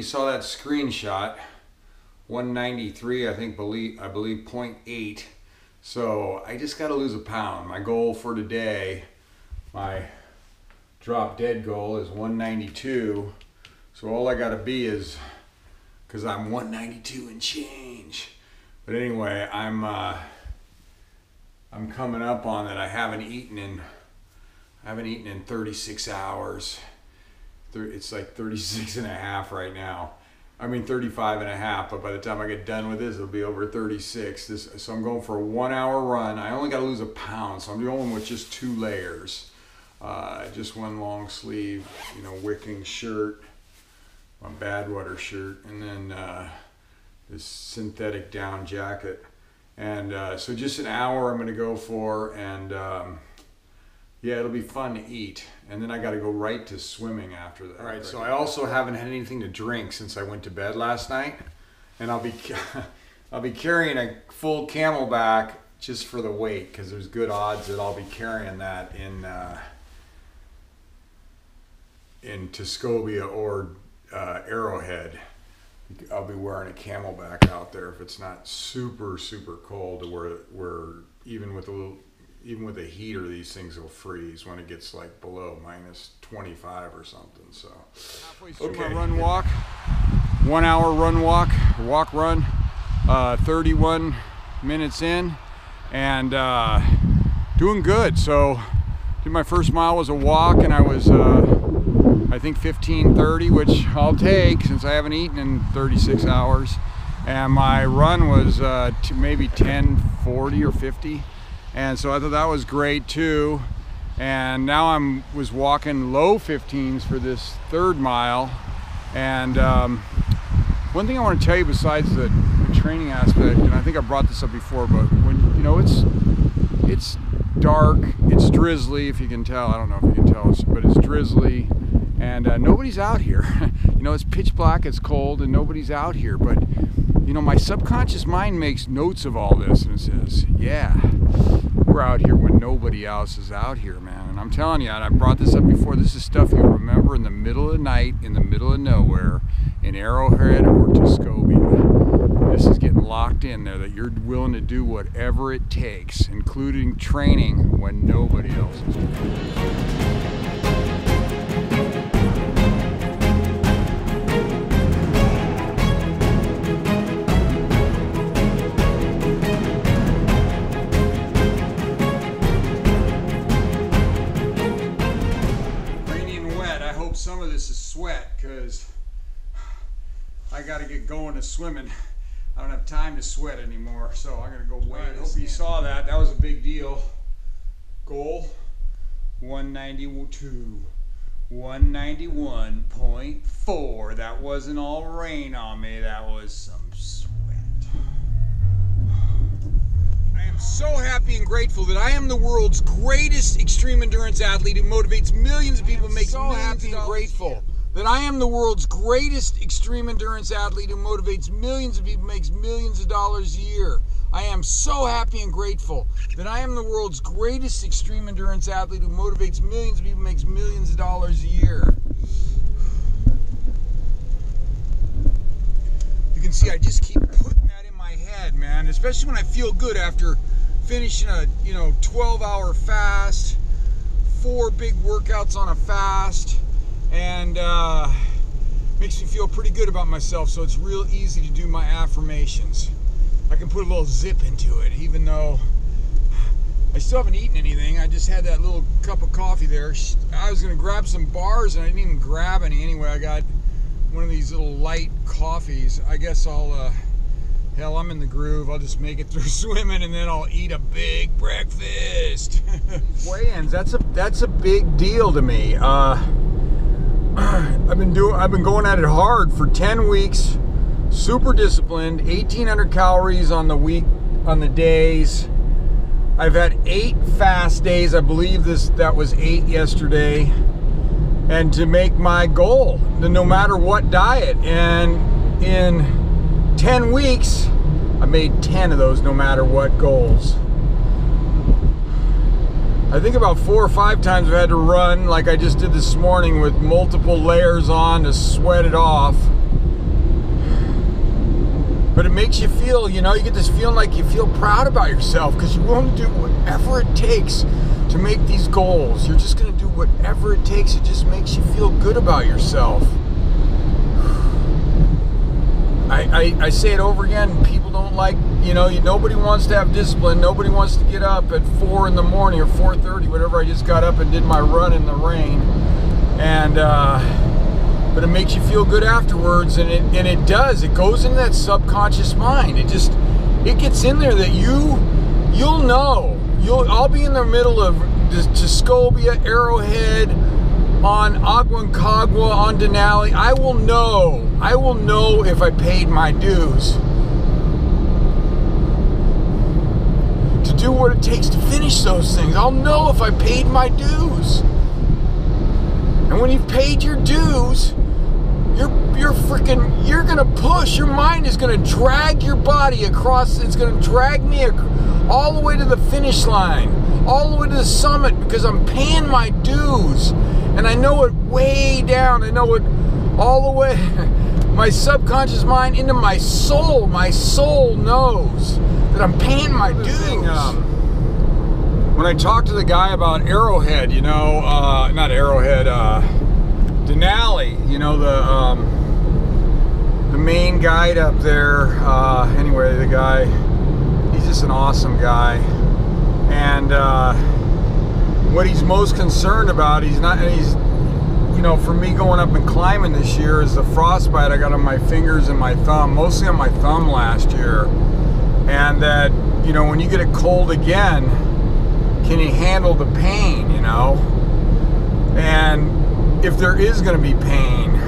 you saw that screenshot. 193, I believe 0.8. So I just got to lose a pound. My goal for today, my drop dead goal is 192. So all I got to be is, because I'm 192 and change. But anyway, I'm coming up on that. I haven't eaten in 36 hours. It's like 36 and a half right now. I mean 35 and a half, but by the time I get done with this, it'll be over 36. So I'm going for a 1 hour run. I only got to lose a pound, so I'm going with just 2 layers. Just one long sleeve, wicking shirt, my Badwater shirt, and then this synthetic down jacket. And so just an hour I'm going to go for, and yeah, it'll be fun to eat. And then I got to go right to swimming after that. All right, so I also haven't had anything to drink since I went to bed last night. And I'll be carrying a full Camelback just for the weight, because there's good odds that I'll be carrying that in Tuscobia or Arrowhead. I'll be wearing a Camelback out there if it's not super, super cold, to where even with a heater, these things will freeze when it gets like below -25 or something. So halfway through my run walk, 1 hour run walk, run, 31 minutes in, and doing good. So did my first mile was a walk, and I was I think 15:30, which I'll take since I haven't eaten in 36 hours. And my run was maybe 10:40 or 50. And so I thought that was great too. And now was walking low 15s for this 3rd mile. And one thing I want to tell you besides the training aspect, and I think I brought this up before, but when it's dark, it's drizzly, if you can tell. I don't know if you can tell, but it's drizzly, and nobody's out here. It's pitch black, it's cold, and nobody's out here. But my subconscious mind makes notes of all this, and it says, yeah, we're out here when nobody else is out here, man. And I'm telling you, and I brought this up before, this is stuff you'll remember in the middle of the night, in the middle of nowhere, in Arrowhead or Tuscobia. This is getting locked in there, that you're willing to do whatever it takes, including training when nobody else is doing it. Some of this is sweat, because I got to get going to swimming. I don't have time to sweat anymore, so I'm going to go wait. I hope you saw that. That was a big deal. Goal 192, 191.4. That wasn't all rain on me. That was some sweat. I am so happy and grateful that I am the world's greatest extreme endurance athlete who motivates millions of people, makes millions of dollars. That I am the world's greatest extreme endurance athlete who motivates millions of people, makes millions of dollars a year. I am so happy and grateful that I am the world's greatest extreme endurance athlete who motivates millions of people, makes millions of dollars a year. You can see I just keep putting that in my head, man, especially when I feel good after finishing a 12-hour fast, 4 big workouts on a fast, and makes me feel pretty good about myself. So it's real easy to do my affirmations. I can put a little zip into it, even though I still haven't eaten anything. I just had that little cup of coffee there. I was gonna grab some bars and I didn't even grab any anyway. I got one of these little light coffees. I guess I'll hell, I'm in the groove. I'll just make it through swimming, and then I'll eat a big breakfast. Weigh-ins, that's a big deal to me. I've been going at it hard for 10 weeks, super disciplined, 1,800 calories on the days. I've had 8 fast days. I believe that was 8 yesterday. And to make my goal, no matter what diet, and in 10 weeks, I made 10 of those no matter what goals. I think about 4 or 5 times I've had to run like I just did this morning with multiple layers on to sweat it off. But it makes you feel, you know, you get this feeling like you feel proud about yourself because you're willing to do whatever it takes to make these goals. You're just going to do whatever it takes. It just makes you feel good about yourself. I say it over again. People don't like, you know, nobody wants to have discipline. Nobody wants to get up at 4 in the morning or 4:30, whatever. I just got up and did my run in the rain. And, but it makes you feel good afterwards, and it does. It goes into that subconscious mind. It gets in there that you'll know. I'll be in the middle of Tuscobia, Arrowhead, on Aconcagua, on Denali. I will know if I paid my dues to do what it takes to finish those things. I'll know if I paid my dues. And when you've paid your dues, you're gonna push. Your mind is gonna drag your body across. It's gonna drag me all the way to the finish line, all the way to the summit, because I'm paying my dues. And I know it way down. I know it all the way, my subconscious mind into my soul. My soul knows that I'm paying my dues. When I talked to the guy about Arrowhead, you know, not Arrowhead, Denali, you know, the main guide up there. Anyway, the guy, he's just an awesome guy, and what he's most concerned about, he's, you know, for me going up and climbing this year, is the frostbite I got on my fingers and my thumb, mostly on my thumb last year, and that, you know, when you get it cold again, can you handle the pain, you know? And if there is going to be pain,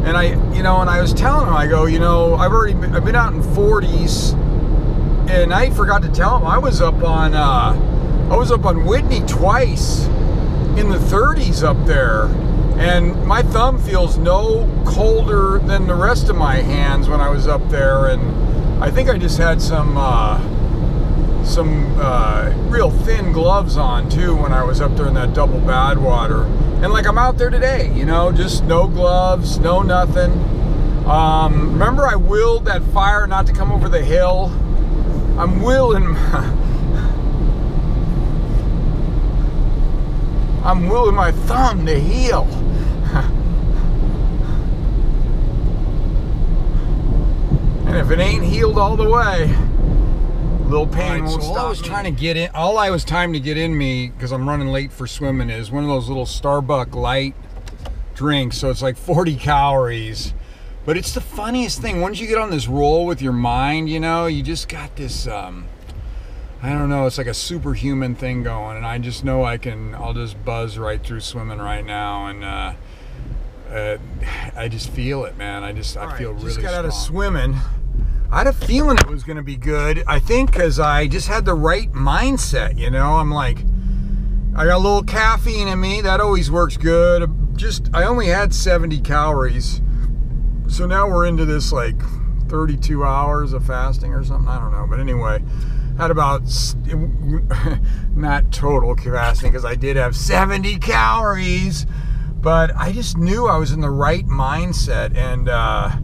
and I was telling him, I go, you know, I've been out in 40s, and I forgot to tell him I was up on Whitney twice in the 30s up there, and my thumb feels no colder than the rest of my hands when I was up there, and I think I just had some real thin gloves on too when I was up there in that double Badwater. And like I'm out there today, you know, just no gloves, no nothing. Remember I willed that fire not to come over the hill? I'm willing my thumb to heal. And if it ain't healed all the way, little pain won't stop. All I was trying to get in me, because I'm running late for swimming, is one of those little Starbucks light drinks. So it's like 40 calories. But it's the funniest thing. Once you get on this roll with your mind, you know, you just got this, I don't know, it's like a superhuman thing going. And I just know I'll just buzz right through swimming right now. And I just feel it, man. I feel really just got out of swimming. I had a feeling it was going to be good. I think because I just had the right mindset, you know. I'm like, I got a little caffeine in me. That always works good. I only had 70 calories. So now we're into this like 32 hours of fasting or something. I don't know. But anyway, had about, not total fasting because I did have 70 calories. But I just knew I was in the right mindset, and I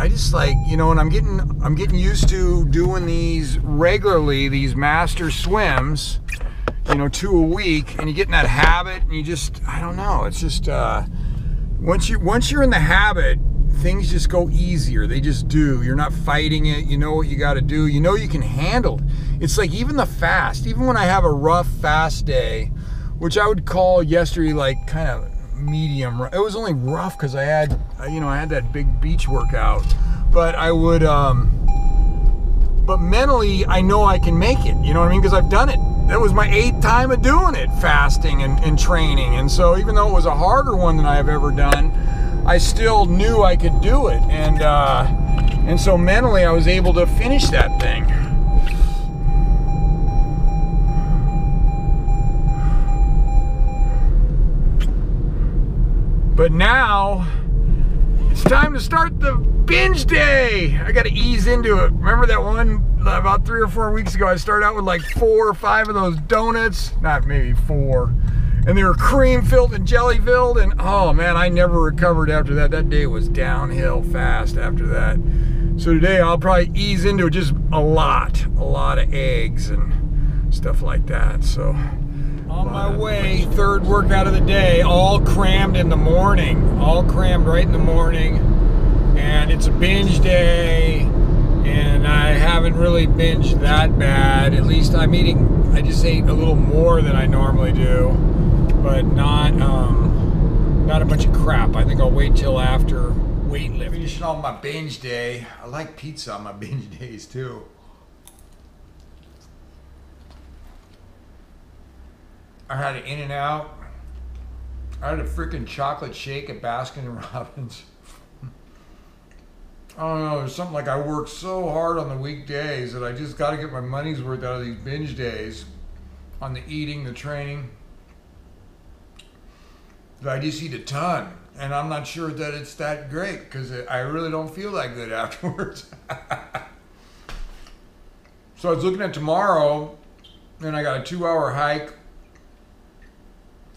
just, like, you know, and I'm getting used to doing these regularly, these master swims, you know, 2 a week, and you get in that habit, and you just, I don't know, it's just once you're in the habit, things just go easier. They just do. You're not fighting it. You know what you got to do. You know you can handle it. It's like even the fast, even when I have a rough fast day, which I would call yesterday like kind of medium. It was only rough because I had that big beach workout, but I would but mentally I know I can make it, you know what I mean, because I've done it. That was my 8th time of doing it, fasting and training, and so even though it was a harder one than I've ever done, I still knew I could do it, and so mentally I was able to finish that thing. But now, it's time to start the binge day. I gotta ease into it. Remember that one about 3 or 4 weeks ago, I started out with like 4 or 5 of those donuts, not maybe 4, and they were cream filled and jelly filled, and oh man, I never recovered after that. That day was downhill fast after that. So today I'll probably ease into just a lot of eggs and stuff like that. So on my way, third workout of the day, all crammed in the morning, all crammed right in the morning. And it's a binge day, and I haven't really binged that bad. At least I just ate a little more than I normally do, but not a bunch of crap. I think I'll wait till after weightlifting. Finishing off my binge day. I like pizza on my binge days too. I had an In-N-Out. I had a freaking chocolate shake at Baskin & Robbins. I don't know, there's something like I work so hard on the weekdays that I just got to get my money's worth out of these binge days on the eating, the training. I just eat a ton, and I'm not sure that it's that great because I really don't feel that good afterwards. So I was looking at tomorrow, and I got a 2-hour hike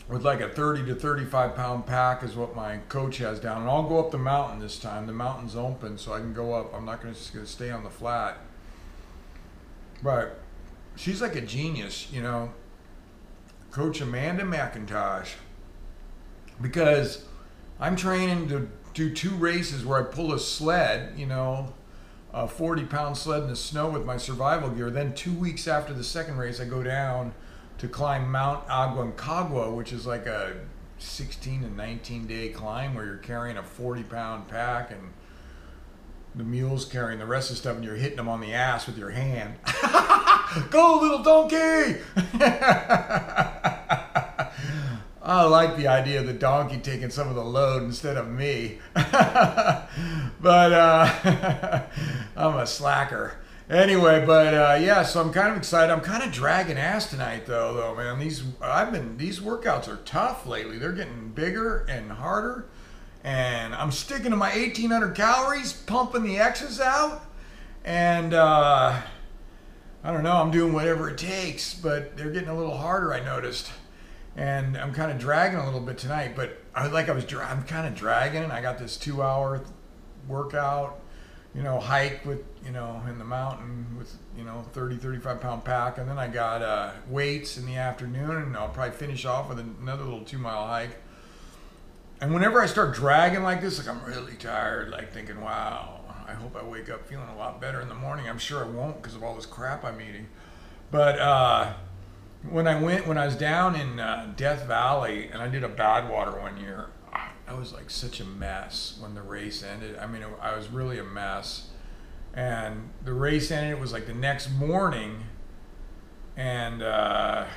with like a 30 to 35 pound pack is what my coach has down. And I'll go up the mountain this time. The mountain's open, so I can go up. I'm not just gonna stay on the flat. But she's like a genius, you know, Coach Amanda McIntosh, because I'm training to do 2 races where I pull a sled, you know, a 40-pound sled in the snow with my survival gear. Then 2 weeks after the second race, I go down to climb Mount Aconcagua, which is like a 16 to 19 day climb where you're carrying a 40-pound pack and the mule's carrying the rest of the stuff and you're hitting them on the ass with your hand. Go, little donkey! I like the idea of the donkey taking some of the load instead of me. But I'm a slacker. Anyway, but yeah, so I'm kind of excited. I'm kind of dragging ass tonight, though, man. These workouts are tough lately. They're getting bigger and harder, and I'm sticking to my 1,800 calories, pumping the X's out, and I don't know. I'm doing whatever it takes, but they're getting a little harder, I noticed, and I'm kind of dragging a little bit tonight. But I'm kind of dragging, and I got this 2-hour workout. You know, hike with, you know, in the mountain with, you know, 30, 35 pound pack. And then I got weights in the afternoon, and I'll probably finish off with another little 2-mile hike. And whenever I start dragging like this, like I'm really tired, like thinking, wow, I hope I wake up feeling a lot better in the morning. I'm sure I won't because of all this crap I'm eating. But when I was down in Death Valley, and I did a Badwater one year, I was like such a mess when the race ended. I mean, I was really a mess. And the race ended, it was like the next morning. And yeah,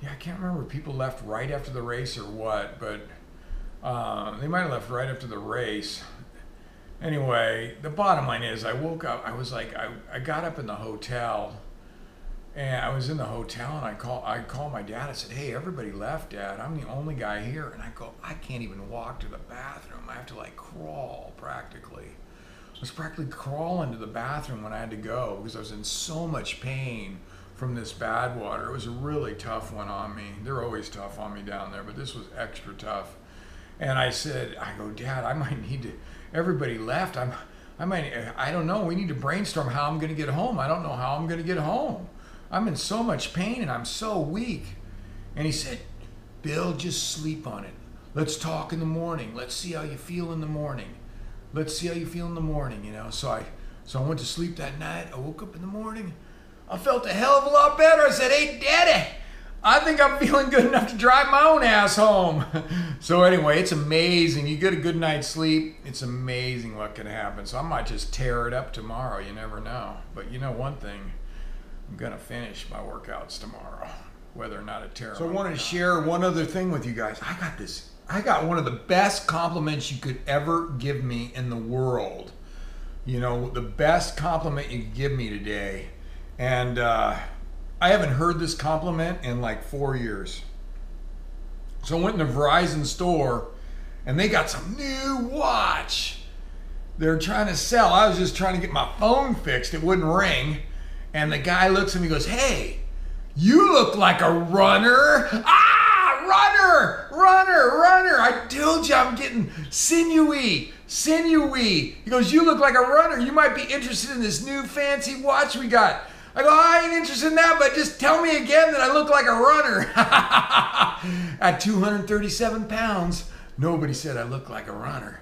I can't remember if people left right after the race or what, but they might have left right after the race. Anyway, the bottom line is I woke up, I was like, I got up in the hotel. And I was in the hotel, and I called my dad. I said, hey, everybody left, Dad. I'm the only guy here. And I go, I can't even walk to the bathroom. I have to like crawl practically. I was practically crawling to the bathroom when I had to go because I was in so much pain from this Badwater. It was a really tough one on me. They're always tough on me down there, but this was extra tough. And I go, Dad, I might need to, everybody left. I don't know. We need to brainstorm how I'm going to get home. I don't know how I'm going to get home. I'm in so much pain and I'm so weak. And he said, Bill, just sleep on it. Let's talk in the morning. Let's see how you feel in the morning. Let's see how you feel in the morning, you know. So I went to sleep that night. I woke up in the morning. I felt a hell of a lot better. I said, hey, Daddy, I think I'm feeling good enough to drive my own ass home. So anyway, it's amazing. You get a good night's sleep, it's amazing what can happen. So I might just tear it up tomorrow. You never know. But you know one thing, I'm going to finish my workouts tomorrow, whether or not I tear them. So I wanted to share one other thing with you guys. I got one of the best compliments you could ever give me in the world. You know, the best compliment you could give me today. And I haven't heard this compliment in like 4 years. So I went in the Verizon store, and they got some new watch they're trying to sell. I was just trying to get my phone fixed. It wouldn't ring. And the guy looks at me and goes, hey, you look like a runner. Ah, runner. I told you I'm getting sinewy. He goes, you look like a runner. You might be interested in this new fancy watch we got. I go, I ain't interested in that, but just tell me again that I look like a runner. At 237 pounds, nobody said I look like a runner.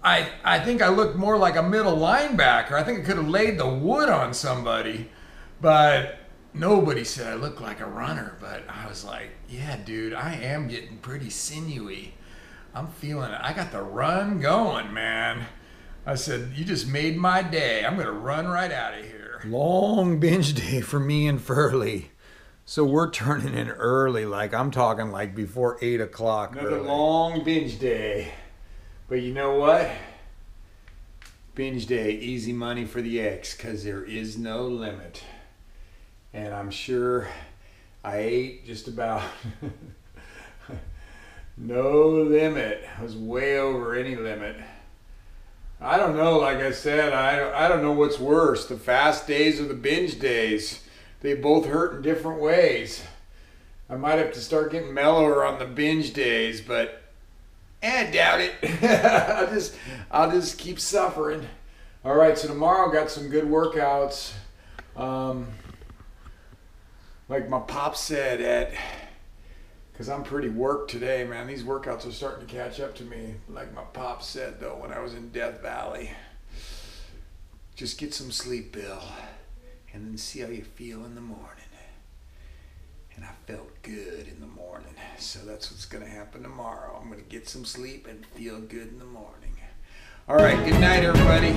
I think I looked more like a middle linebacker. I think I could have laid the wood on somebody, but nobody said I looked like a runner. But I was like, yeah, dude, I am getting pretty sinewy. I'm feeling it. I got the run going, man. I said, you just made my day. I'm going to run right out of here. Long binge day for me and Furley. So we're turning in early, like I'm talking like before 8 o'clock. Another long binge day. But you know what? Binge day, easy money for the X, because there is no limit. And I'm sure I ate just about no limit. I was way over any limit. I don't know, like I said, I don't know what's worse, the fast days or the binge days. They both hurt in different ways. I might have to start getting mellower on the binge days, but I doubt it. I'll just keep suffering. All right, so tomorrow I got some good workouts. Like my pop said, because I'm pretty worked today, man. These workouts are starting to catch up to me. Like my pop said, though, when I was in Death Valley. Just get some sleep, Bill, and then see how you feel in the morning. And I felt good in the morning. So that's what's going to happen tomorrow. I'm going to get some sleep and feel good in the morning. All right, good night, everybody.